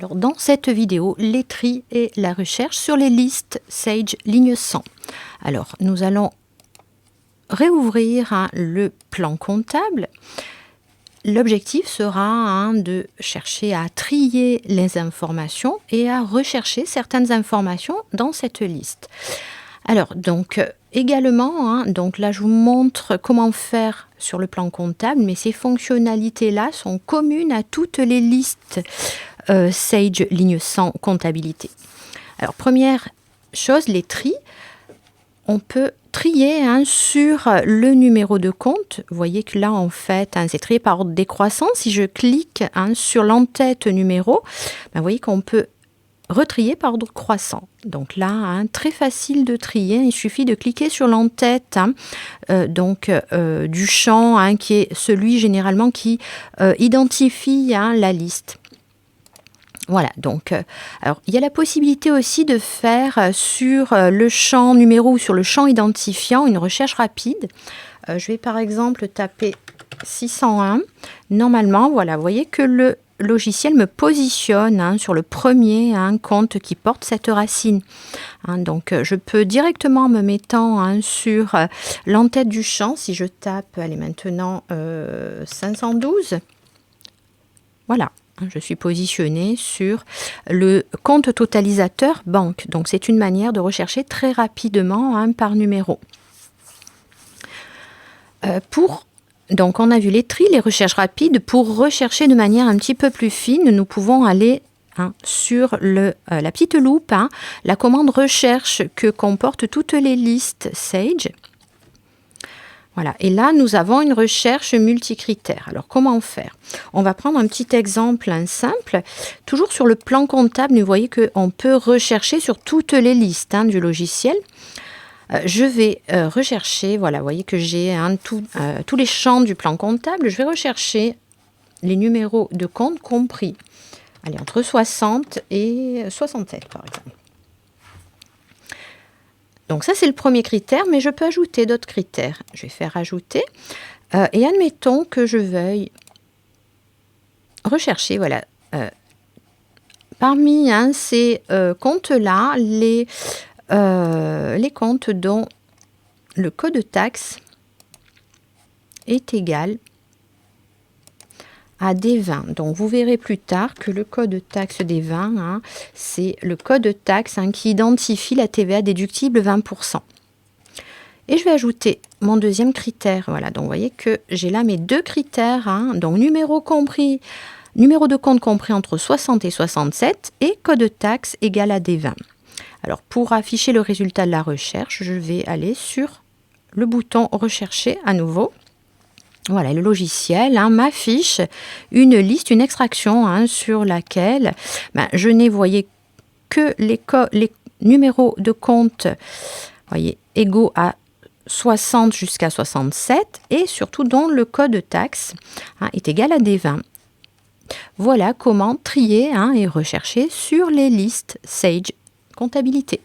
Alors, dans cette vidéo, les tris et la recherche sur les listes Sage ligne 100. Alors, nous allons réouvrir le plan comptable. L'objectif sera de chercher à trier les informations et à rechercher certaines informations dans cette liste. Alors, donc, également, donc là, je vous montre comment faire sur le plan comptable, mais ces fonctionnalités-là sont communes à toutes les listes Sage ligne 100 comptabilité. Alors, première chose, les tris. On peut trier sur le numéro de compte. Vous voyez que là, en fait, c'est trié par ordre décroissant. Si je clique sur l'entête numéro, vous voyez qu'on peut retrier par ordre croissant. Donc là, très facile de trier. Il suffit de cliquer sur l'entête du champ qui est celui généralement qui identifie la liste. Voilà, donc, alors il y a la possibilité aussi de faire sur le champ numéro ou sur le champ identifiant une recherche rapide. Je vais par exemple taper 601. Normalement, voilà, vous voyez que le logiciel me positionne sur le premier compte qui porte cette racine. Donc, je peux directement, en me mettant sur l'entête du champ, si je tape, allez maintenant 512, voilà. Je suis positionnée sur le compte totalisateur banque. Donc, c'est une manière de rechercher très rapidement par numéro. Donc, on a vu les tris, les recherches rapides. Pour rechercher de manière un petit peu plus fine, nous pouvons aller sur la petite loupe, la commande recherche que comportent toutes les listes Sage. Voilà, et là, nous avons une recherche multicritère. Alors, comment faire? On va prendre un petit exemple simple. Toujours sur le plan comptable, vous voyez qu'on peut rechercher sur toutes les listes du logiciel. Je vais rechercher, voilà, vous voyez que j'ai tous les champs du plan comptable. Je vais rechercher les numéros de compte compris. Allez, entre 60 et 67, par exemple. Donc ça, c'est le premier critère, mais je peux ajouter d'autres critères. Je vais faire ajouter. Et admettons que je veuille rechercher, voilà, parmi ces comptes-là, les comptes dont le code taxe est égal à D20. Donc, vous verrez plus tard que le code taxe D20, c'est le code taxe qui identifie la TVA déductible 20%. Et je vais ajouter mon deuxième critère. Voilà, donc vous voyez que j'ai là mes deux critères. Donc, numéro de compte compris entre 60 et 67 et code taxe égal à D20. Alors, pour afficher le résultat de la recherche, je vais aller sur le bouton « Rechercher » à nouveau. Voilà, le logiciel m'affiche une liste, une extraction sur laquelle je n'ai, voyez, que les numéros de compte, voyez, égaux à 60 jusqu'à 67 et surtout dont le code taxe est égal à D20. Voilà comment trier et rechercher sur les listes Sage Comptabilité.